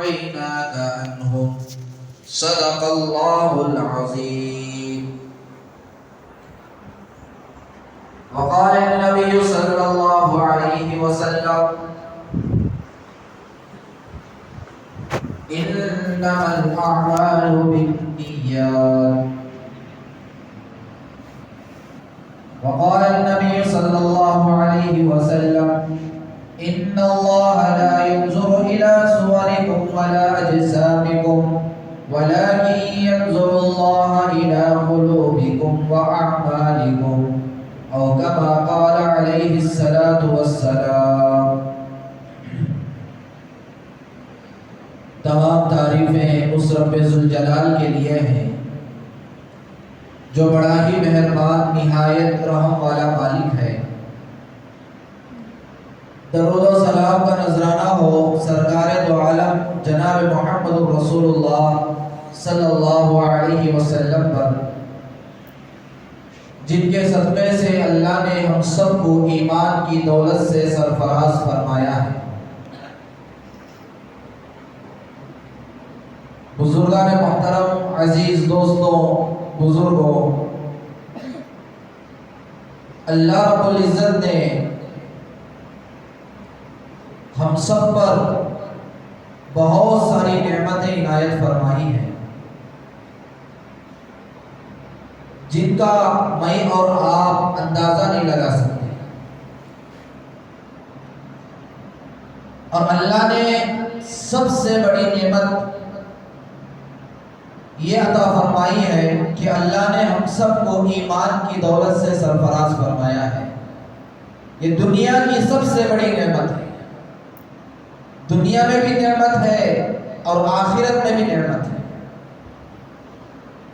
أغناك عنهم صدق الله العظيم. وقال النبي صلى الله عليه وسلم إنما الأعمال بالنيات. وقال النبي صلى الله عليه وسلم إن الله لا ينظر إلى صوركم ولا أجسامكم ولكن ينظر الله إلى قلوبكم وأعمالكم أو كما قال عليه الصلاة والسلام. تمام تعریفیں اس رب ذوالجلال کے لیے ہیں جو بڑا ہی مہربان نہایت رحم والا مالک ہے۔ درود و سلام کا نذرانہ ہو سرکار دو عالم جناب محمد رسول اللہ صلی اللہ علیہ وسلم پر، جن کے صدقے سے اللہ نے ہم سب کو ایمان کی دولت سے سرفراز فرمایا ہے۔ بزرگان محترم، عزیز دوستوں، بزرگوں، اللہ رب العزت نے ہم سب پر بہت ساری نعمتیں عنایت فرمائی ہیں جن کا میں اور آپ اندازہ نہیں لگا سکتے، اور اللہ نے سب سے بڑی نعمت یہ عطا فرمائی ہے کہ اللہ نے ہم سب کو ایمان کی دولت سے سرفراز فرمایا ہے۔ یہ دنیا کی سب سے بڑی نعمت ہے، دنیا میں بھی نعمت ہے اور آخرت میں بھی نعمت ہے۔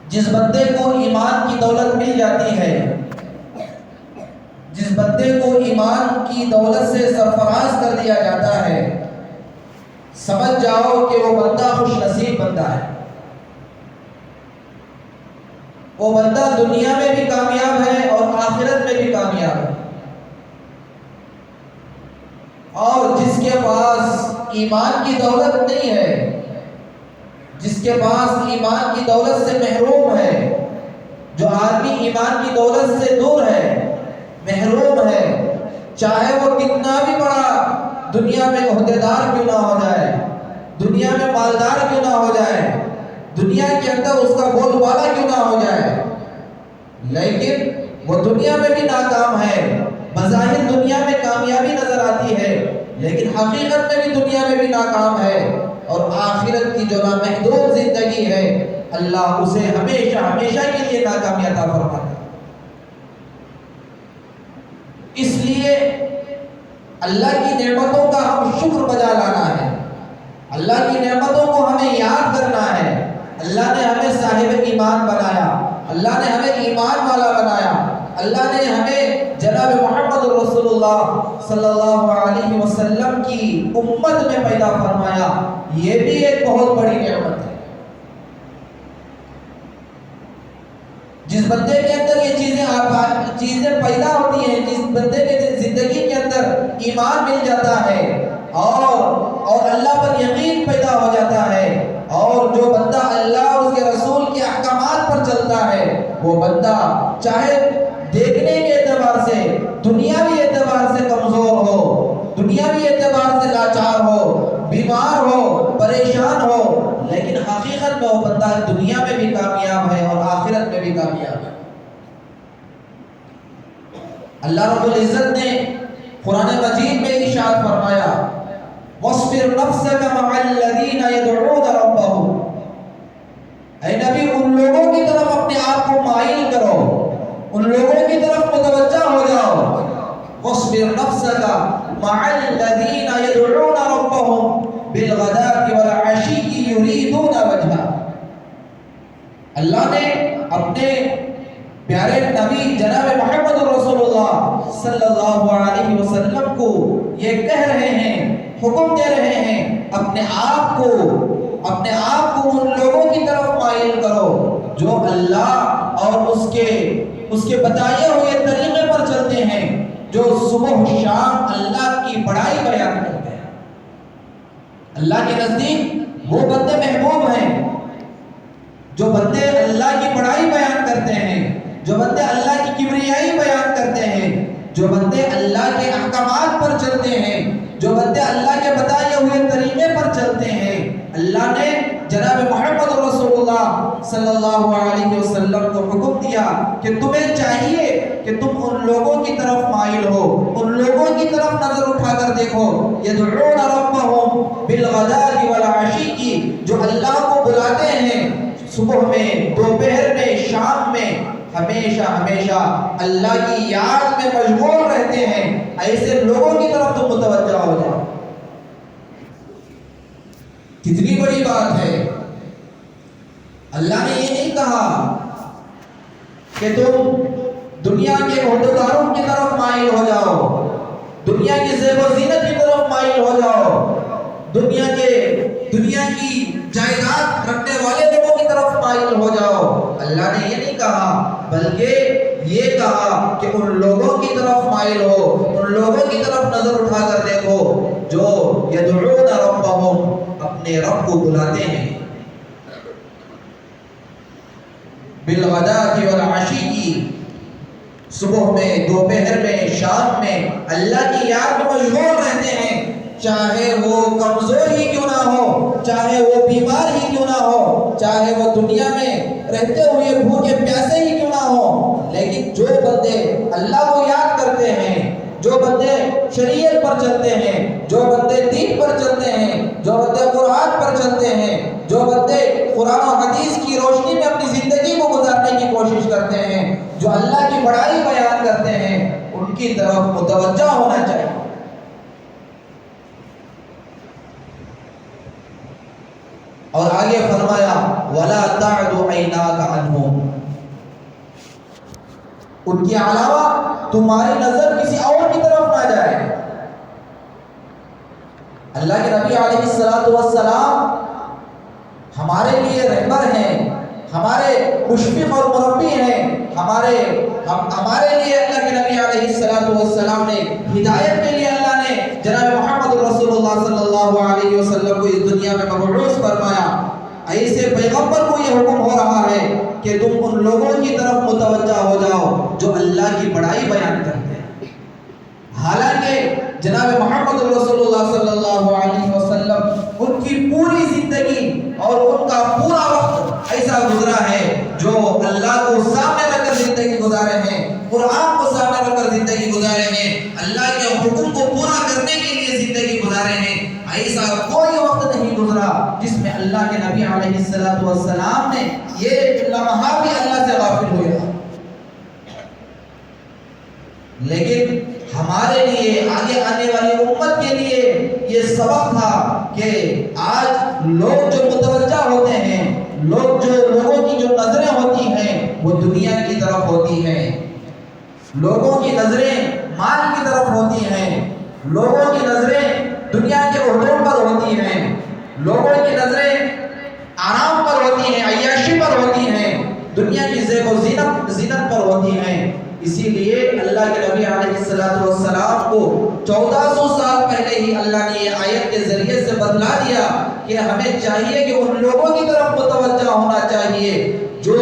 جس بندے کو ایمان کی دولت مل جاتی ہے، جس بندے کو ایمان کی دولت سے سرفراز کر دیا جاتا ہے، سمجھ جاؤ کہ وہ بندہ خوش نصیب بندہ ہے۔ وہ بندہ دنیا میں بھی کامیاب ہے اور آخرت میں بھی کامیاب ہے۔ اور جس کے پاس ایمان کی دولت نہیں ہے، جس کے پاس ایمان کی دولت سے محروم ہے، جو آدمی ایمان کی دولت سے دور ہے، محروم ہے، چاہے وہ کتنا بھی بڑا دنیا میں عہدیدار کیوں نہ ہو جائے، دنیا میں مالدار کیوں نہ ہو جائے، دنیا کے اندر اس کا بول بالا کیوں نہ ہو جائے، لیکن وہ دنیا میں بھی ناکام ہے۔ بظاہر دنیا میں کامیابی نظر آتی ہے، لیکن حقیقت میں بھی دنیا میں بھی ناکام ہے، اور آخرت کی جو نامحدود زندگی ہے اللہ اسے ہمیشہ ہمیشہ کے لیے ناکامی عطا فرماتا ہے۔ اس لیے اللہ کی نعمتوں کا ہم شکر بجا لانا ہے، اللہ کی نعمتوں کو ہمیں یاد کرنا ہے۔ اللہ نے ہمیں صاحب ایمان بنایا، اللہ نے ہمیں ایمان والا بنایا، اللہ نے ہمیں جناب محمد رسول اللہ صلی اللہ علیہ وسلم کی امت میں پیدا فرمایا، یہ بھی ایک بہت بڑی نعمت ہے۔ جس بندے کے اندر یہ چیزیں پیدا ہوتی ہیں، جس بندے کے زندگی کے اندر ایمان مل جاتا ہے اور اللہ پر یقین پیدا ہو جاتا ہے، اور جو بندہ اللہ اور اس کے رسول کے احکامات پر چلتا ہے، وہ بندہ چاہے دیکھنے کے اعتبار سے، دنیاوی اعتبار سے کمزور ہو، دنیاوی اعتبار سے لاچار ہو، بیمار ہو، پریشان ہو، لیکن حقیقت میں وہ بندہ دنیا میں بھی کامیاب ہے اور آخرت میں بھی کامیاب ہے۔ اللہ رب العزت نے قرآن مجید میں ارشاد فرمایا وَاصْبِرْ نَفْسَكَ مَعَ الَّذِينَ يَدْعُونَ رَبَّهُمْ، اے نبی ان لوگوں کی طرف اپنے آپ کو مائل کرو، ان لوگوں کی طرف متوجہ ہو جاؤ۔ وَاصْبِرْ نَفْسَكَ مَعَ الَّذِينَ يَدْعُونَ رَبَّهُمْ بِالْغَدَاةِ وَالْعَشِيِّ يُرِيدُونَ وَجْهَهُ۔ اللہ نے اپنے پیارے نبی جناب محمد رسول اللہ صلی اللہ علیہ وسلم کو یہ کہہ رہے ہیں، حکم دے رہے ہیں، اپنے آپ کو ان لوگوں کی طرف مائل کرو جو اللہ اور اس کے بتائے ہوئے طریقے پر چلتے ہیں، جو صبح و شام اللہ کی بڑائی بیان کرتے ہیں۔ اللہ کے نزدیک وہ بندے محبوب ہیں جو بندے اللہ کی بڑائی بیان کرتے ہیں، جو بندے اللہ کی کبریائی بیان کرتے ہیں، جو بندے اللہ کے احکامات پر چلتے ہیں، جو بندے اللہ کے بتائے ہوئے طریقے پر چلتے ہیں۔ اللہ نے جناب محمد رسول اللہ صلی اللہ علیہ وسلم کو حکم دیا کہ تمہیں چاہیے کہ تم ان لوگوں کی طرف مائل ہو، ان لوگوں کی طرف نظر اٹھا کر دیکھو، یدعون ربہم بالغداۃ والعشی کی، جو اللہ کو بلاتے ہیں صبح میں، دوپہر میں، شام میں، ہمیشہ ہمیشہ اللہ کی یاد میں مشغول رہتے ہیں۔ ایسے لوگوں کی طرف تم متوجہ ہو جاؤ۔ کتنی بڑی بات ہے! اللہ نے یہ نہیں کہا کہ تم دنیا کے عہدیداروں کی طرف مائل ہو جاؤ، دنیا کی زیب و زینت کی طرف مائل ہو جاؤ، دنیا کی جائیداد رکھنے والے لوگوں کی طرف مائل ہو جاؤ۔ اللہ نے یہ نہیں کہا، بلکہ یہ کہا کہ ان لوگوں کی طرف مائل ہو، ان لوگوں کی طرف نظر اٹھا کر دیکھو جو یدعون ربہم، اپنے رب کو بلاتے ہیں، بالغداۃ والعشی کی، صبح میں، دوپہر میں، شام میں اللہ کی یاد میں مشغول رہتے ہیں، چاہے وہ کمزور ہی کیوں نہ ہو، چاہے وہ بیمار ہی کیوں نہ ہو، چاہے وہ دنیا میں رہتے ہوئے بھوکے پیاسے ہی کیوں نہ ہو، لیکن جو بندے اللہ کو یاد کرتے ہیں، جو بندے شریعت پر چلتے ہیں، جو بندے دین پر چلتے ہیں، جو بندے قرآن پر چلتے ہیں، جو بندے قرآن و حدیث کی روشنی میں اپنی زندگی کو گزارنے کی کوشش کرتے ہیں، جو اللہ کی بڑائی بیان کرتے ہیں، ان کی طرف متوجہ ہونا چاہیے۔ اور آگے فرمایا وَلَا تَعْدُ عَيْنَاكَ عَنْهُمْ، ان کے علاوہ تمہاری نظر کسی اور کی طرف نہ جائے۔ اللہ کے نبی علیہ السلام ہمارے لیے رہبر ہیں، ہمارے مشفق اور مربی ہیں، ہمارے لیے اللہ کے نبی علیہ السلام نے ہدایت کے لیے اللہ نے جناب محمد رسول اللہ صلی اللہ علیہ وسلم کو اس دنیا میں مبعوث فرمایا۔ ایسے پیغمبر کو یہ حکم ہو رہا ہے کہ تم ان لوگوں کی طرف متوجہ ہو جاؤ جو اللہ کی بڑائی بیان کرتے ہیں۔ حالانکہ جناب محمد رسول اللہ صلی اللہ علیہ وسلم ان کی پوری زندگی اور ان کا پورا وقت ایسا گزرا ہے جو اللہ کو سامنے رکھ کر زندگی گزارے ہیں، قرآن کو سامنے رکھ کر زندگی گزارے ہیں، اللہ کے حکم کو پورا کرنے کے لیے زندگی گزارے ہیں۔ ایسا کوئی وقت نہیں گزرا جس میں اللہ کے نبی علیہ السلام نے یہ لمحہ بھی اللہ سے غافل ہوئے۔ لیکن ہمارے لیے، آگے آنے والی امت کے لیے یہ سبق تھا کہ آج لوگ جو متوجہ ہوتے ہیں، لوگوں کی جو نظریں ہوتی ہیں وہ دنیا کی طرف ہوتی ہیں، لوگوں کی نظریں مال کی طرف ہوتی ہیں، لوگوں کی نظریں دنیا کے عہدوں پر ہوتی ہیں، لوگوں کی نظریں آرام پر ہوتی ہیں، عیاشی پر ہوتی ہیں، دنیا کی زیب و زینت پر ہوتی ہیں۔ اسی لیے اللہ کے نبی علیہ السلام کو 1400 سال پہلے ہی اللہ نے یہ آیت کے ذریعے سے بتلا دیا کہ ہمیں چاہیے کہ ان لوگوں کی طرف متوجہ ہونا چاہیے جو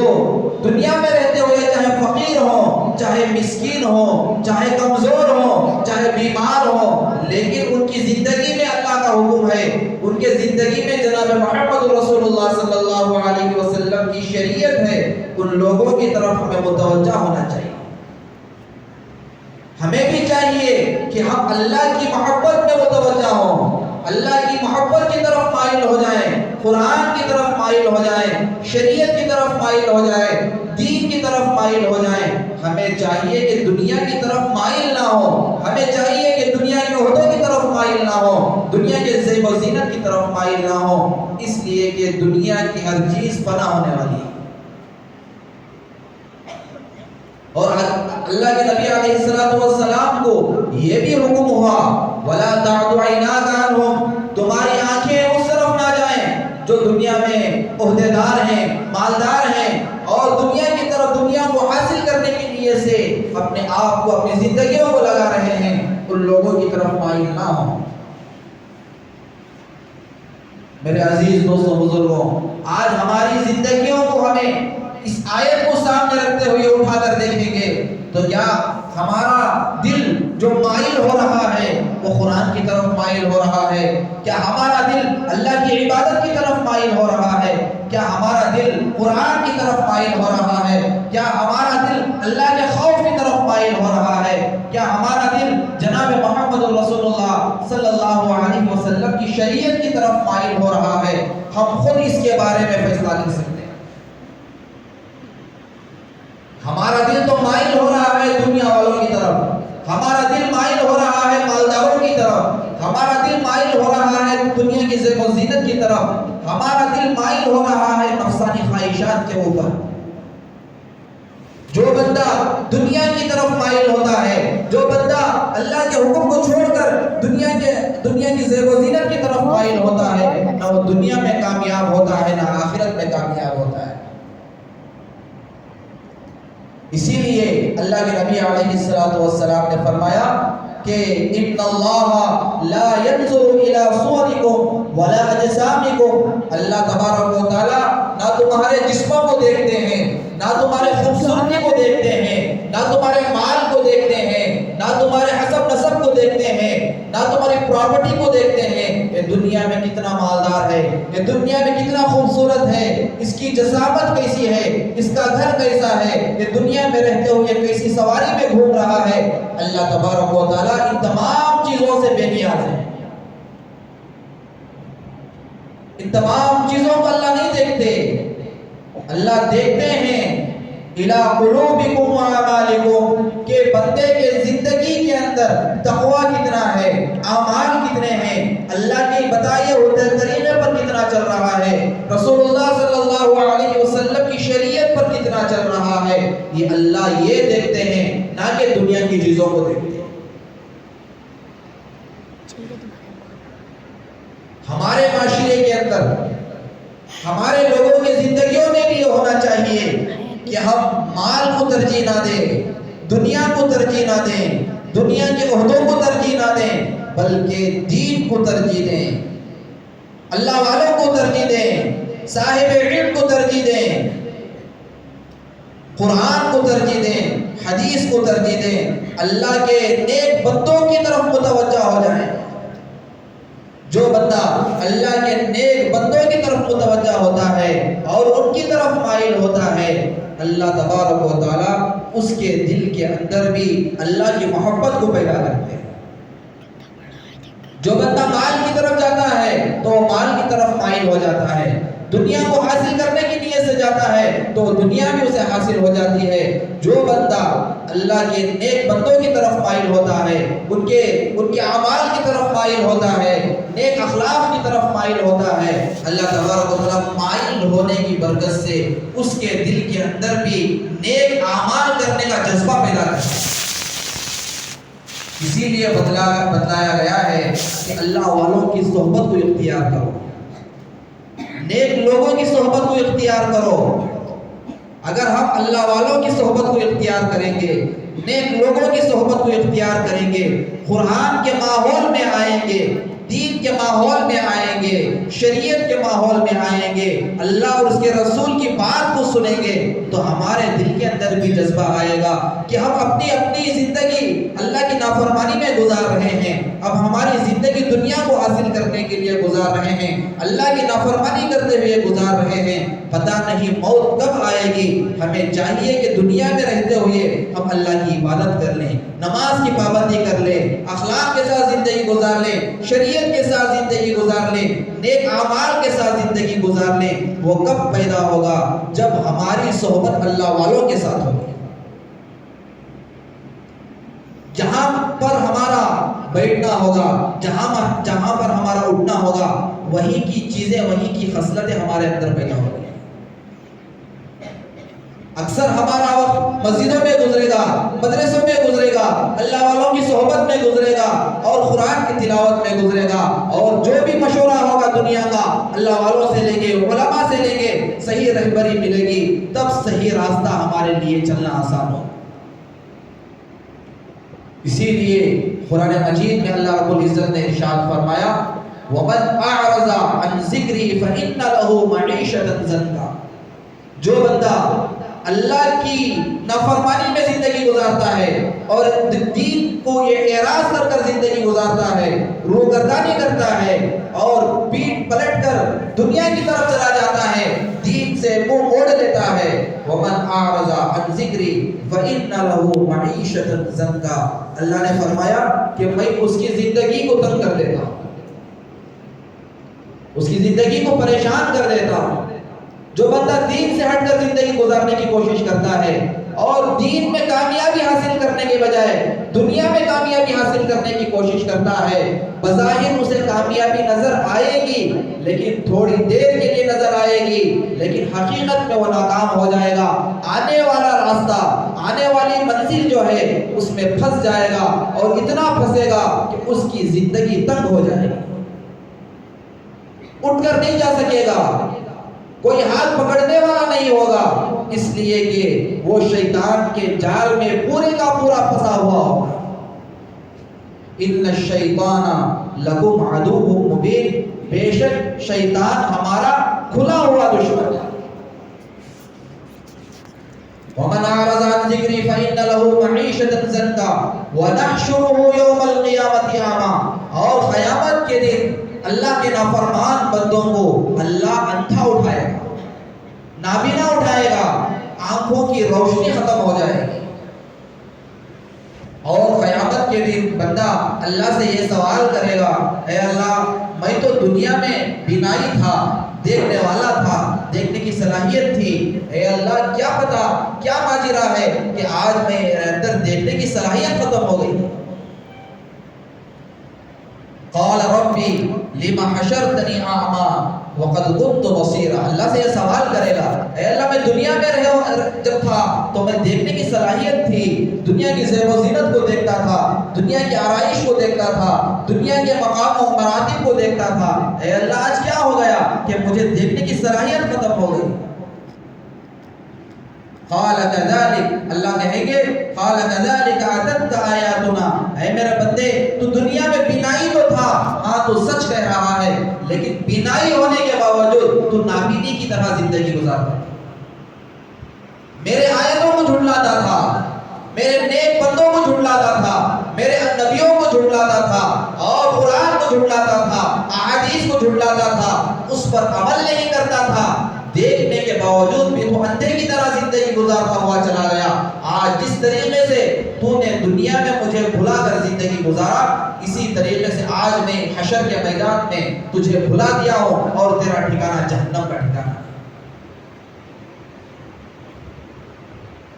دنیا میں رہتے ہوئے چاہے فقیر ہوں، چاہے مسکین ہوں، چاہے کمزور ہوں، چاہے بیمار ہوں، لیکن ان کی زندگی میں اللہ کا حکم ہے، ان کے زندگی میں جناب محمد رسول اللہ صلی اللہ علیہ وسلم کی شریعت ہے، ان لوگوں کی طرف ہمیں متوجہ ہونا چاہیے۔ ہمیں بھی چاہیے کہ ہم اللہ کی محبت میں متوجہ ہوں، اللہ کی محبت کی طرف مائل ہو جائیں، قرآن کی طرف مائل ہو جائیں، شریعت کی طرف مائل ہو جائیں، دین کی طرف مائل ہو جائیں۔ ہمیں چاہیے کہ دنیا کی طرف مائل نہ ہو، ہمیں چاہیے کہ دنیا کے عہدوں کی طرف مائل نہ ہو، دنیا کے زیب و زینت کی طرف مائل نہ ہو، اس لیے کہ دنیا کی ہر چیز فنا ہونے والی ہے۔ اور اللہ کے نبی علیہ السلام کو یہ بھی حکم ہوا وَلَا تَعْدُ عَيْنَاكَ عَنْهُمْ، تمہاری آنکھیں اس طرف نہ جائیں جو دنیا میں عہدیدار ہیں، مالدار ہیں، اور دنیا کی طرف، دنیا کو حاصل کرنے کے لیے سے اپنے آپ کو، اپنی زندگیوں کو لگا رہے ہیں، ان لوگوں کی طرف مائل نہ ہوں۔ میرے عزیز دوستوں بزرگوں، آج ہماری زندگیوں کو ہمیں اس آیت کو سامنے رکھتے ہوئے اٹھا کر دیکھیں گے تو کیا ہمارا دل جو مائل ہو رہا ہے وہ قرآن کی طرف مائل ہو رہا ہے؟ کیا ہمارا دل اللہ کی عبادت کی طرف مائل ہو رہا ہے؟ کیا ہمارا دل قرآن کی طرف مائل ہو رہا ہے؟ کیا ہمارا دل اللہ کے خوف کی طرف مائل ہو رہا ہے؟ کیا ہمارا دل جناب محمد رسول اللہ صلی اللہ علیہ وسلم کی شریعت کی طرف مائل ہو رہا ہے؟ ہم خود اس کے بارے میں فیصلہ لے سکتے ہیں۔ ہمارا دل تو مائل ہو رہا ہے دنیا والوں کی طرف، ہمارا دل مائل ہو رہا ہے مالداروں کی طرف، ہمارا دل مائل ہو رہا ہے دنیا کی زیب و زینت کی طرف، ہمارا دل مائل ہو رہا ہے نفسانی خواہشات کے اوپر۔ جو بندہ دنیا کی طرف مائل ہوتا ہے، جو بندہ اللہ کے حکم کو چھوڑ کر دنیا کی زیب و زینت کی طرف مائل ہوتا ہے، نہ وہ دنیا میں کامیاب ہوتا ہے نہ آخرت میں کامیاب ہوتا ہے۔ اسی لیے اللہ کے نبی علیہ السلام نے فرمایا کہ ان اللہ لا ينظر الى صورکم ولا اجسامکم، اللہ تبارک و تعالی نہ تمہارے جسموں کو دیکھتے ہیں، نہ تمہارے خوبصورتی کو دیکھتے ہیں، نہ تمہارے مال کو دیکھتے ہیں، نہ تمہارے حسب نسب کو دیکھتے ہیں، نہ تمہاری پراپرٹی کو دیکھتے ہیں، یہ دنیا میں کتنا مالدار ہے، یہ دنیا میں کتنا خوبصورت ہے، اس کی جسامت کیسی ہے، اس کا گھر کیسا ہے، یہ دنیا میں رہتے ہوئے کیسی سواری میں گھوم رہا ہے۔ اللہ تبارک و تعالیٰ ان تمام چیزوں سے بے نیاز ہے۔ ان تمام چیزوں کو اللہ نہیں دیکھتے، اللہ دیکھتے ہیں اِلَىٰ قُلُوبِكُمْ وَأَعْمَالِكُمْ کہ بندے کے زندگی کے اندر تقوی کتنا ہے، اعمال کتنے ہیں، اللہ کی بتائے ہوئے طریقے پر کتنا چل رہا ہے، رسول اللہ صلی اللہ علیہ وسلم کی شریعت پر کتنا چل رہا ہے، یہ اللہ یہ دیکھتے ہیں، نہ کہ دنیا کی چیزوں کو دیکھتے ہیں۔ ہمارے معاشرے کے اندر ہمارے لوگوں کی زندگیوں میں بھی یہ ہونا چاہیے کہ ہم مال کو ترجیح نہ دیں، دنیا کو ترجیح نہ دیں، دنیا کے عہدوں کو ترجیح نہ دیں، بلکہ دین کو ترجیح دیں، اللہ والوں کو ترجیح دیں، صاحب علم کو ترجیح دیں، قرآن کو ترجیح دیں، حدیث کو ترجیح دیں، اللہ کے نیک بندوں کی طرف متوجہ ہو جائیں۔ جو بندہ اللہ کے نیک بندوں کی طرف متوجہ ہوتا ہے اور ان کی طرف مائل ہوتا ہے، اللہ تبارک و تعالیٰ اس کے دل کے اندر بھی اللہ کی محبت کو پیدا کرتے ہیں۔ جو بندہ مال کی طرف جاتا ہے تو وہ مال کی طرف مائل ہو جاتا ہے، دنیا کو حاصل کرنے کی نیت سے جاتا ہے تو دنیا بھی اسے حاصل ہو جاتی ہے۔ جو بندہ اللہ کے نیک بندوں کی طرف مائل ہوتا ہے، ان کے اعمال کی طرف مائل ہوتا ہے، نیک اخلاق کی طرف مائل ہوتا ہے، اللہ تبارک و تعالیٰ مائل ہونے کی برکت سے اس کے دل کے اندر بھی نیک اعمال کرنے کا جذبہ پیدا کرتا ہے۔ اسی لیے بتلایا گیا ہے کہ اللہ والوں کی صحبت کو اختیار کرو، نیک لوگوں کی صحبت کو اختیار کرو۔ اگر ہم اللہ والوں کی صحبت کو اختیار کریں گے، نیک لوگوں کی صحبت کو اختیار کریں گے، قرآن کے ماحول میں آئیں گے، دین کے ماحول میں آئیں گے، شریعت کے ماحول میں آئیں گے، اللہ اور اس کے رسول کی بات کو سنیں گے تو ہمارے دل کے اندر بھی جذبہ آئے گا کہ ہم اپنی زندگی اللہ کی نافرمانی میں گزار رہے ہیں، اب ہماری زندگی دنیا کو حاصل کرنے کے لیے گزار رہے ہیں، اللہ کی نافرمانی کرتے ہوئے گزار رہے ہیں، پتہ نہیں موت کب آئے گی۔ ہمیں چاہیے کہ دنیا میں رہتے ہوئے ہم اللہ کی عبادت کر لیں، نماز کی پابندی کر لیں، اخلاق کے ساتھ زندگی گزار لیں، شریعت کے ساتھ زندگی گزار لیں، نیک اعمال کے ساتھ زندگی گزار لیں۔ وہ کب پیدا ہوگا؟ جب ہماری صحبت اللہ والوں کے ساتھ ہوگی۔ جہاں پر ہمارا بیٹھنا ہوگا، جہاں پر ہمارا اٹھنا ہوگا، وہی کی چیزیں، وہی کی خصلتیں ہمارے اندر پیدا ہوگی۔ اکثر ہمارا وقت مسجدوں میں گزرے گا، مدرسوں میں گزرے گا، اللہ والوں کی صحبت میں گزرے گا اور قرآن کی تلاوت میں گزرے گا، اور جو بھی مشورہ ہوگا دنیا کا اللہ والوں سے لیں گے، علماء سے لیں گے، صحیح رہبری ملے گی، تب صحیح راستہ ہمارے لیے چلنا آسان ہوگا۔ اسی لیے قرآن مجید میں اللہ رب العزت نے ارشاد فرمایا وَمَنْ أَعْرَضَ عَنْ ذِكْرِي فَإِنَّ لَهُ مَعِيشَةً ضَنْكًا، جو بندہ اللہ کی نافرمانی میں زندگی گزارتا ہے اور دین کو یہ اعراض کر کر زندگی گزارتا ہے، روگردانی کرتا ہے اور پیٹ پلٹ کر دنیا کی طرف چلا جاتا ہے، دین سے منہ موڑ لیتا ہے، وَمَنْ أَعْرَضَ عَنْ ذِكْرِي فَإِنَّ لَهُ مَعِيشَةً ضَنْكًا، اللہ نے فرمایا کہ میں اس کی زندگی کو تنگ کر دیتا ہوں، اس کی زندگی کو پریشان کر دیتا ہوں۔ جو بندہ دین سے ہٹ کر زندگی گزارنے کی کوشش کرتا ہے اور دین میں کامیابی حاصل کرنے کے بجائے دنیا میں کامیابی حاصل کرنے کی کوشش کرتا ہے، بظاہر اسے کامیابی نظر آئے گی لیکن تھوڑی دیر کے لیے نظر آئے گی، لیکن حقیقت میں وہ ناکام ہو جائے گا، آنے والا راستہ، آنے والی منزل جو ہے اس میں پھنس جائے گا اور اتنا پھنسے گا کہ اس کی زندگی تنگ ہو جائے گی، اٹھ کر نہیں جا سکے گا، کوئی ہاتھ پکڑنے والا نہیں ہوگا، اس لیے کہ وہ شیطان کے جال میں پورے کا پورا پھنسا ہوا ہوگا۔ ان الشیطان لکم عدو مبین، بے شک شیطان ہمارا کھلا ہوا دشمن ہے۔ ومن اعرض عن ذکری فإن له معیشة ضنکا ونحشره یوم القیامة اعمی، اور قیامت کے دن اللہ کے نافرمان بندوں کو اللہ اندھا اٹھائے گا، نابینا اٹھائے گا، آنکھوں کی روشنی ختم ہو جائے گی، اور قیامت کے دن بندہ اللہ سے یہ سوال کرے گا، اے اللہ میں تو دنیا میں بینائی تھا، دیکھنے والا تھا، دیکھنے کی صلاحیت تھی، اے اللہ کیا پتا کیا ماجرا ہے کہ آج میں اندر دیکھنے کی صلاحیت ختم ہو گئی۔ قال ربی لما حشرتنی اعمی وقد كنت بصیرا، اللہ سے یہ سوال کرے گا، اے اللہ میں دنیا میں جب تھا تو میں دیکھنے کی صلاحیت تھی، دنیا کی زیب و زینت کو دیکھتا تھا، دنیا کی آرائش کو دیکھتا تھا، دنیا کے مقام و مراتب کو دیکھتا تھا، اے اللہ آج کیا ہو گیا کہ مجھے دیکھنے کی صلاحیت ختم ہو گئی۔ قال كذلك، اللہ کہیں گے قال كذلك اتتك آیاتنا، اے میرے بندے تو دنیا میں بینائی تو تھا، ہاں تو سچ کہہ رہا ہے، لیکن بینائی ہونے کے باوجود تو نابینی کی طرح زندگی گزارتا، میرے آیتوں کو جھٹلاتا تھا، میرے نیک بندوں کو جھٹلاتا تھا، میرے نبیوں کو جھٹلاتا تھا اور قرآن کو جھٹلاتا تھا، احادیث کو جھٹلاتا تھا، اس پر عمل نہیں کرتا تھا، دیکھنے کے باوجود بھی تو اندھے کی طرح زندگی گزارتا ہوا چلا گیا۔ آج جس طریقے سے تو نے دنیا میں مجھے بھلا کر زندگی گزارا، اسی طریقے سے آج میں حشر کے میدان میں تجھے بھلا دیا ہوں اور تیرا ٹھکانہ جہنم کا ٹھکانہ۔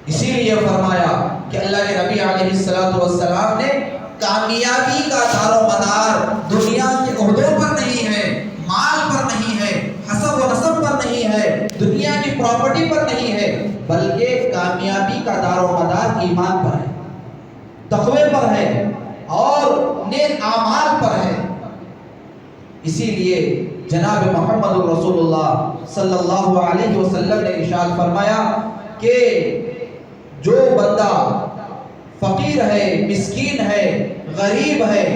اسی لیے فرمایا کہ اللہ کے نبی علیہ السلام نے کامیابی کا دار و مدار دنیا کے عہدوں پر نہیں ہے، مال پر نہیں ہے، حسب و نسب پر نہیں ہے، دنیا کی پراپرٹی پر نہیں ہے، بلکہ کامیابی کا دار و مدار ایمان پر ہے، تقوی پر ہے اور نیک اعمال پر ہے۔ اسی لیے جناب محمد رسول اللہ صلی اللہ علیہ وسلم نے ارشاد فرمایا کہ جو بندہ فقیر ہے، مسکین ہے، غریب ہے،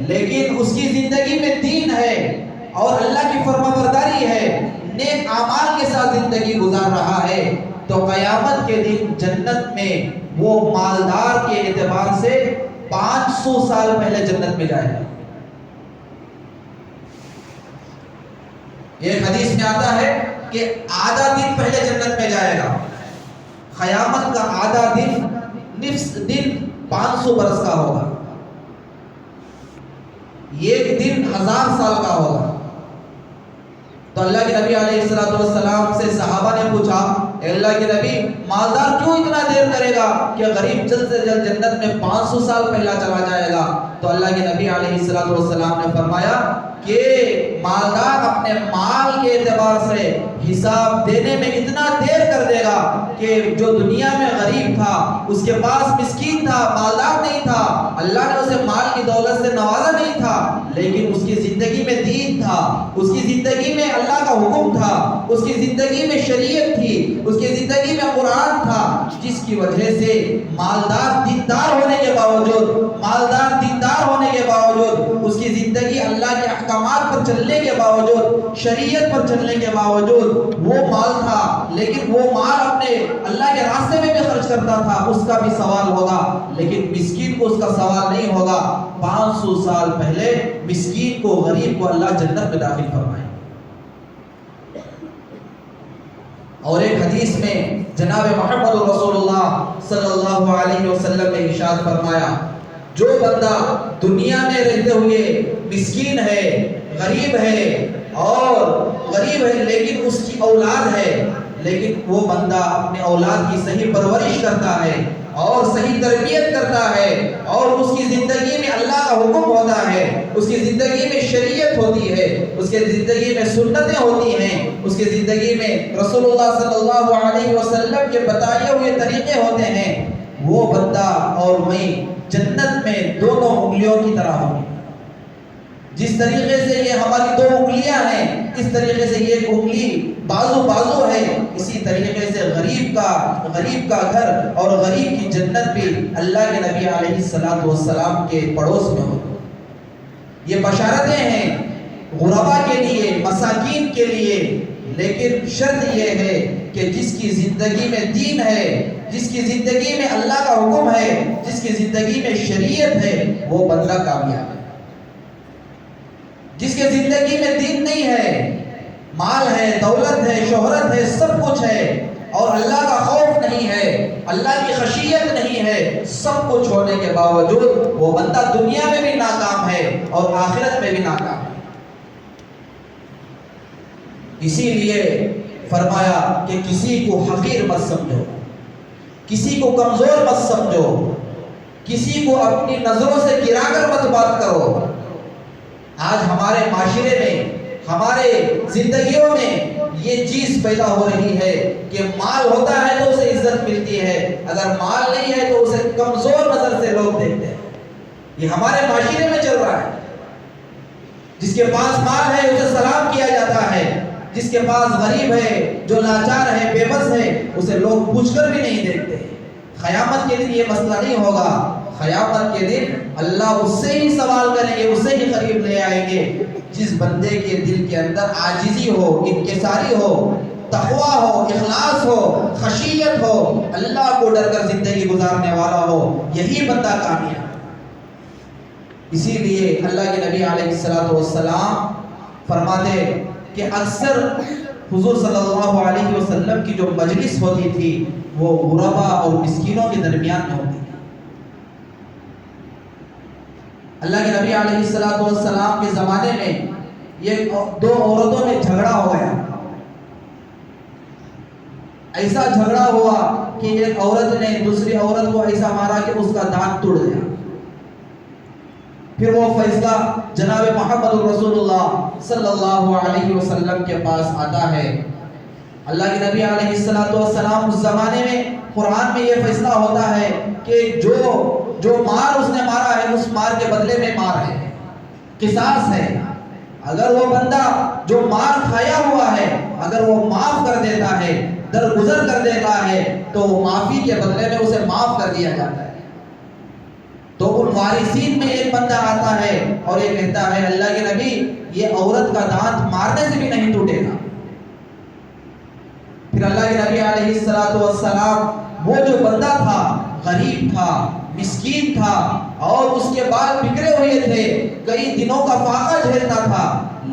لیکن اس کی زندگی میں دین ہے اور اللہ کی فرمانبرداری ہے، نیک اعمال کے ساتھ زندگی گزار رہا ہے، تو قیامت کے دن جنت میں وہ مالدار کے اعتبار سے 500 سال پہلے جنت میں جائے گا۔ یہ حدیث میں آتا ہے کہ آدھا دن پہلے جنت میں جائے گا، قیامت کا آدھا دن نصف دن 500 برس کا ہوگا، ایک دن 1000 سال کا ہوگا۔ تو اللہ کے نبی علیہ السلام سے صحابہ نے پوچھا، اے اللہ کے نبی مالدار کیوں اتنا دیر کرے گا کہ غریب جلد سے جلد جنت میں 500 سال پہلا چلا جائے گا؟ تو اللہ کے نبی علیہ السلام نے فرمایا کہ مالدار اپنے مال کے اعتبار سے حساب دینے میں اتنا دیر کر دے گا کہ جو دنیا میں غریب تھا، اس کے پاس مسکین تھا، مالدار نہیں تھا، اللہ نے اسے مال کی دولت سے نوازا نہیں تھا، لیکن اس کی زندگی میں دین تھا، اس کی زندگی میں اللہ کا حکم تھا، اس کی زندگی میں شریعت تھی، اس کی زندگی میں قرآن تھا، جس کی وجہ سے مالدار دیندار ہونے کے باوجود اس کی زندگی اللہ کے احکامات پر باوجود، شریعت پر چلنے کے باوجود وہ مال تھا، لیکن وہ مال اپنے اللہ کے راستے میں بھی خرچ کرتا تھا، اس کا بھی سوال ہوگا، لیکن مسکین کو اس کا سوال نہیں ہوگا۔ 500 سال پہلے مسکین کو، غریب کو اللہ جنت میں داخل فرمائے۔ اور ایک حدیث میں جناب محمد رسول اللہ صلی اللہ علیہ وسلم نے ارشاد فرمایا، جو بندہ دنیا میں رہتے ہوئے مسکین ہے، غریب ہے لیکن اس کی اولاد ہے، لیکن وہ بندہ اپنے اولاد کی صحیح پرورش کرتا ہے اور صحیح تربیت کرتا ہے، اور اس کی زندگی میں اللہ کا حکم ہوتا ہے، اس کی زندگی میں شریعت ہوتی ہے، اس کی زندگی میں سنتیں ہوتی ہیں، اس کی زندگی میں رسول اللہ صلی اللہ علیہ وسلم کے بتائے ہوئے طریقے ہوتے ہیں، وہ بندہ اور میں جنت میں دونوں انگلیوں کی طرح ہوں۔ جس طریقے سے یہ ہماری 2 انگلیاں ہیں، اس طریقے سے یہ انگلی بازو ہے، اسی طریقے سے غریب کا گھر اور غریب کی جنت بھی اللہ کے نبی علیہ السلام کے پڑوس میں ہو۔ یہ بشارتیں ہیں غربا کے لیے، مساکین کے لیے، لیکن شرط یہ ہے کہ جس کی زندگی میں دین ہے، جس کی زندگی میں اللہ کا حکم ہے، جس کی زندگی میں شریعت ہے، وہ بندہ کامیاب ہے۔ جس کے زندگی میں دین نہیں ہے، مال ہے، دولت ہے، شہرت ہے، سب کچھ ہے، اور اللہ کا خوف نہیں ہے، اللہ کی خشیت نہیں ہے، سب کچھ ہونے کے باوجود وہ بندہ دنیا میں بھی ناکام ہے اور آخرت میں بھی ناکام ہے۔ اسی لیے فرمایا کہ کسی کو حقیر مت سمجھو، کسی کو کمزور مت سمجھو، کسی کو اپنی نظروں سے گرا کر مت بات کرو۔ آج ہمارے معاشرے میں، ہمارے زندگیوں میں یہ چیز پیدا ہو رہی ہے کہ مال ہوتا ہے تو اسے عزت ملتی ہے، اگر مال نہیں ہے تو اسے کمزور نظر سے لوگ دیکھتے ہیں۔ یہ ہمارے معاشرے میں چل رہا ہے۔ جس کے پاس مال ہے اسے سلام کیا جاتا ہے، جس کے پاس غریب ہے، جو لاچار ہے، بے بس ہے، اسے لوگ پوچھ کر بھی نہیں دیکھتے۔ قیامت کے دن یہ مسئلہ نہیں ہوگا، قیامت کے دن اللہ اس سے ہی سوال کریں گے، اس سے ہی قریب لے آئیں گے جس بندے کے دل کے اندر عاجزی ہو، انکساری ہو، تقوی ہو، اخلاص ہو، خشیت ہو، اللہ کو ڈر کر زندگی گزارنے والا ہو، یہی بندہ کامیاب۔ اسی لیے اللہ کے نبی علیہ السلام فرماتے کہ اکثر حضور صلی اللہ علیہ وسلم کی جو مجلس ہوتی تھی وہ غربا اور مسکینوں کے درمیان میں ہوتی تھی۔ اللہ کے نبی علیہ السلام کے زمانے میں یہ 2 عورتوں میں جھگڑا ہو گیا۔ ایسا جھگڑا ہوا کہ ایک عورت نے دوسری عورت کو ایسا مارا کہ اس کا دانت ٹوٹ گیا۔ پھر وہ فیصلہ جناب محمد رسول اللہ صلی اللہ علیہ وسلم کے پاس آتا ہے۔ اللہ کے نبی علیہ السلام اس زمانے میں قرآن میں یہ فیصلہ ہوتا ہے کہ جو مار اس نے مارا ہے اس مار کے بدلے میں مار ہے، قصاص ہے۔ اگر وہ بندہ جو مار کھایا ہوا ہے اگر وہ معاف کر دیتا ہے، درگزر کر دیتا ہے، تو معافی کے بدلے میں اسے معاف کر دیا جاتا ہے۔ تو ان وارثین میں ایک بندہ آتا ہے اور یہ کہتا ہے اللہ کے نبی یہ عورت کا دانت مارنے سے بھی نہیں ٹوٹے گا۔ پھر اللہ کے نبی علیہ السلام وہ جو بندہ تھا، غریب تھا، مسکین تھا اور اس کے بال بکھرے ہوئے تھے، کئی دنوں کا فاقہ جھیلتا تھا،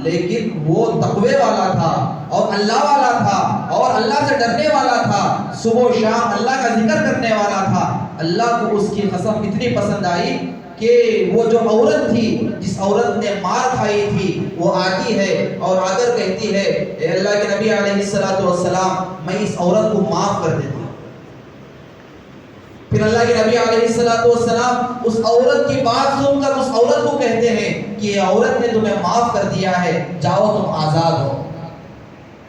لیکن وہ تقوی والا تھا اور اللہ والا تھا اور اللہ سے ڈرنے والا تھا، صبح و شام اللہ کا ذکر کرنے والا تھا۔ اللہ کو اس کی قسم اتنی پسند آئی کہ وہ جو عورت تھی، جس عورت نے مار کھائی تھی، وہ آتی ہے اور آ کر کہتی ہے اے اللہ کے نبی علیہ السلام میں اس عورت کو معاف کر دیتی ہوں۔ پھر اللہ کے نبی علیہ السلام اس عورت کی بات سن کر اس عورت کو کہتے ہیں کہ یہ عورت نے تمہیں معاف کر دیا ہے، جاؤ تم آزاد ہو۔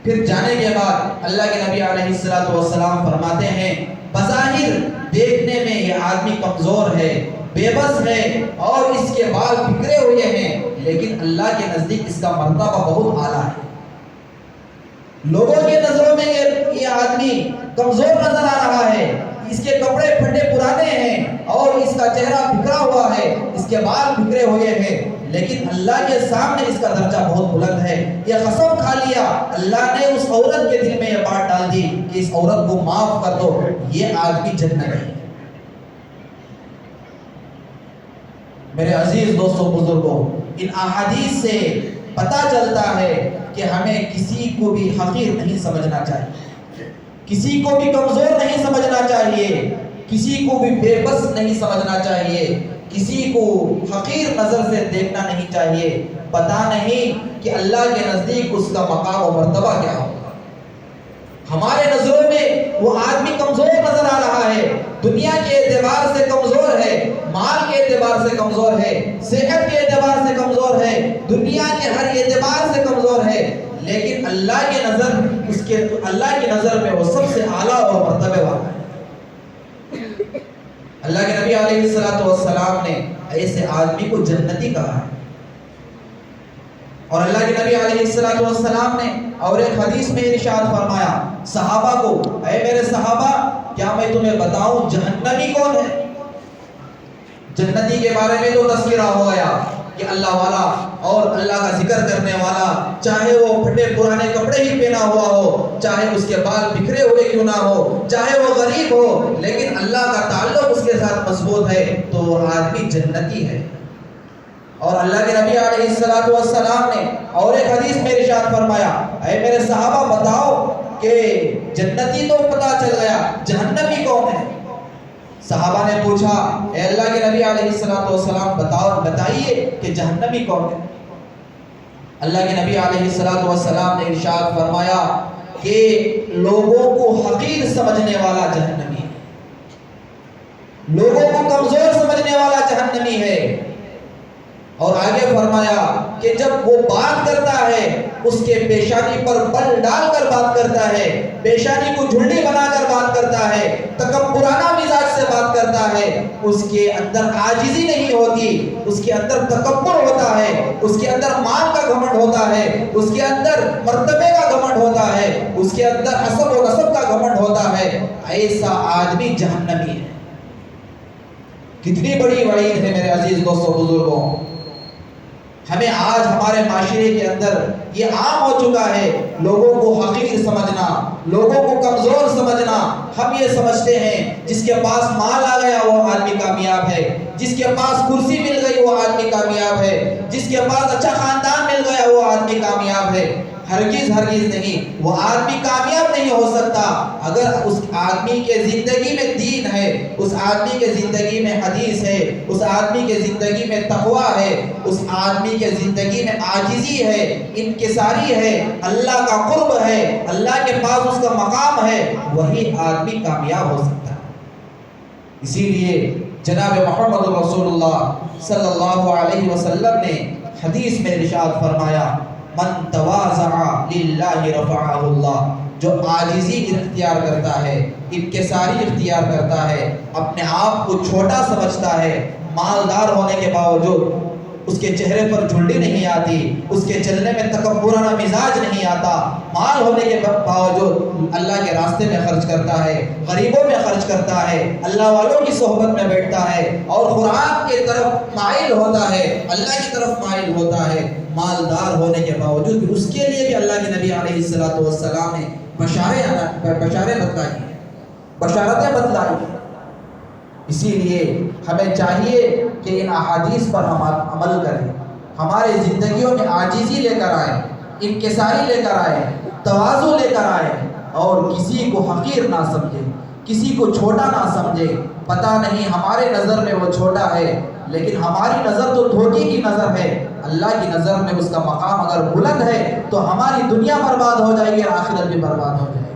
پھر جانے کے بعد اللہ کے نبی علیہ السلام فرماتے ہیں بظاہر دیکھنے میں یہ آدمی کمزور ہے، بے بس ہے اور اس کے بال بکھرے ہوئے ہیں، لیکن اللہ کے نزدیک اس کا مرتبہ بہت اعلیٰ ہے۔ لوگوں کی نظروں میں یہ آدمی کمزور نظر آ رہا ہے، اس کے کپڑے پھٹے پرانے ہیں اور اس کا چہرہ بکھرا ہوا ہے، اس کے بال بکھرے ہوئے ہیں، لیکن اللہ کے سامنے اس کا درجہ بہت بلند ہے. یہ قسم کھا لیا, اللہ نے اس عورت کے دل میں یہ بات ڈال دی کہ اس عورت کو معاف کر دو, یہ آدمی جنت ہے. میرے عزیز دوستوں بزرگوں, ان احادیث سے پتہ چلتا ہے کہ ہمیں کسی کو بھی حقیر نہیں سمجھنا چاہیے, کسی کو بھی کمزور نہیں سمجھنا چاہیے, کسی کو بھی بے بس نہیں سمجھنا چاہیے, کسی کو حقیر نظر سے دیکھنا نہیں چاہیے. پتہ نہیں کہ اللہ کے نزدیک اس کا مقام و مرتبہ کیا ہوگا. ہمارے نظروں میں وہ آدمی کمزور نظر آ رہا ہے, دنیا کے اعتبار سے کمزور ہے, مال کے اعتبار سے کمزور ہے, صحت کے اعتبار سے کمزور ہے, دنیا کے ہر اعتبار سے کمزور ہے, لیکن اللہ کی نظر میں وہ سب سے اعلیٰ اور مرتبے والا ہے. اللہ کے نبی علیہ الصلوۃ والسلام نے ایسے آدمی کو جنتی کہا ہے. اور اللہ کے نبی علیہ الصلوۃ والسلام نے اور ایک حدیث میں ارشاد فرمایا صحابہ کو, اے میرے صحابہ, کیا میں تمہیں بتاؤں جہنمی کون ہے؟ جنتی کے بارے میں تو تذکرہ ہو گیا کہ اللہ والا اور اللہ کا ذکر کرنے والا, چاہے وہ پھٹے پرانے کپڑے ہی پہنا ہوا ہو, چاہے اس کے بال بکھرے ہوئے کیوں نہ ہو, چاہے وہ غریب ہو, لیکن اللہ کا تعلق اس کے ساتھ مضبوط ہے تو وہ آدمی جنتی ہے. اور اللہ کے نبی علیہ الصلوۃ والسلام نے اور ایک حدیث میں ارشاد فرمایا, اے میرے صحابہ بتاؤ کہ جنتی تو پتہ چل گیا, جہنمی کون ہے؟ صحابہ نے پوچھا, اے اللہ کے نبی علیہ الصلوۃ والسلام بتائیے کہ جہنمی کون ہے؟ اللہ کے نبی علیہ الصلوۃ والسلام نے ارشاد فرمایا کہ لوگوں کو حقیر سمجھنے والا جہنمی ہے, لوگوں کو کمزور سمجھنے والا جہنمی ہے. اور آگے فرمایا کہ جب وہ بات کرتا ہے اس کے پیشانی پر بل ڈال کر بات کرتا ہے, پیشانی کو جھلڈی بنا کر بات کرتا ہے, تکبرانہ مزاج سے بات کرتا ہے, اس کے اندر عاجزی نہیں ہوتی, اس کے اندر تکبر ہوتا ہے, اس کے اندر مال کا گھمنڈ ہوتا ہے, اس کے اندر مرتبے کا گھمنڈ ہوتا ہے, اس کے اندر حسب و نسب کا گھمنڈ ہوتا ہے, ایسا آدمی جہنمی ہے. کتنی بڑی وعید ہے میرے عزیز دوستوں بزرگوں. ہمیں آج ہمارے معاشرے کے اندر یہ عام ہو چکا ہے لوگوں کو حقیر سمجھنا, لوگوں کو کمزور سمجھنا. ہم یہ سمجھتے ہیں جس کے پاس مال آ گیا وہ آدمی کامیاب ہے, جس کے پاس کرسی مل گئی وہ آدمی کامیاب ہے, جس کے پاس اچھا خاندان مل گیا وہ آدمی کامیاب ہے. ہرگز نہیں, وہ آدمی کامیاب نہیں ہو سکتا اگر اس آدمی کے زندگی میں دین ہے, اس آدمی کے زندگی میں حدیث ہے, اس آدمی کے زندگی میں تقویٰ ہے, اس آدمی کے زندگی میں عاجزی ہے, انکساری ہے, اللہ کا قرب ہے, اللہ کے پاس اس کا مقام ہے, وہی آدمی کامیاب ہو سکتا ہے. اسی لیے جناب محمد رسول اللہ صلی اللہ علیہ وسلم نے حدیث میں ارشاد فرمایا, من تواضع للہ رفعہ اللہ, جو عاجزی اختیار کرتا ہے, انکساری اختیار کرتا ہے, اپنے آپ کو چھوٹا سمجھتا ہے, مالدار ہونے کے باوجود اس کے چہرے پر جھلڈی نہیں آتی, اس کے چلنے میں تکبرانہ مزاج نہیں آتا, مال ہونے کے باوجود اللہ کے راستے میں خرچ کرتا ہے, غریبوں میں خرچ کرتا ہے, اللہ والوں کی صحبت میں بیٹھتا ہے, اور قرآن کی طرف مائل ہوتا ہے, اللہ کی طرف مائل ہوتا ہے, مالدار ہونے کے باوجود بھی اس کے لیے بھی اللہ کے نبی علیہ الصلوۃ والسلام نے بشارتیں بتلائی. اسی لیے ہمیں چاہیے کہ ان احادیث پر ہم عمل کریں, ہمارے زندگیوں میں عاجزی لے کر آئیں, انکساری لے کر آئیں, تواضع لے کر آئیں, اور کسی کو حقیر نہ سمجھیں, کسی کو چھوٹا نہ سمجھیں. پتہ نہیں ہمارے نظر میں وہ چھوٹا ہے, لیکن ہماری نظر تو دھوکے کی نظر ہے, اللہ کی نظر میں اس کا مقام اگر بلند ہے تو ہماری دنیا برباد ہو جائے گی اور آخرت بھی برباد ہو جائے گی.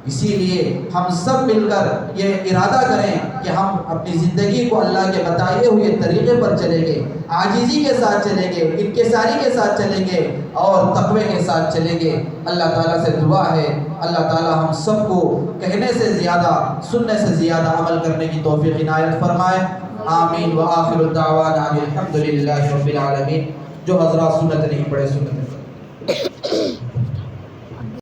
اسی لیے ہم سب مل کر یہ ارادہ کریں کہ ہم اپنی زندگی کو اللہ کے بتائے ہوئے طریقے پر چلیں گے, عاجزی کے ساتھ چلیں گے, انکساری کے ساتھ چلیں گے, اور تقوی کے ساتھ چلیں گے. اللہ تعالیٰ سے دعا ہے اللہ تعالیٰ ہم سب کو کہنے سے زیادہ سننے سے زیادہ عمل کرنے کی توفیق عنایت فرمائے. آمین. وآخر الدعوانا الحمدللہ رب العالمین. جو حضرات سنت نہیں پڑھے سنت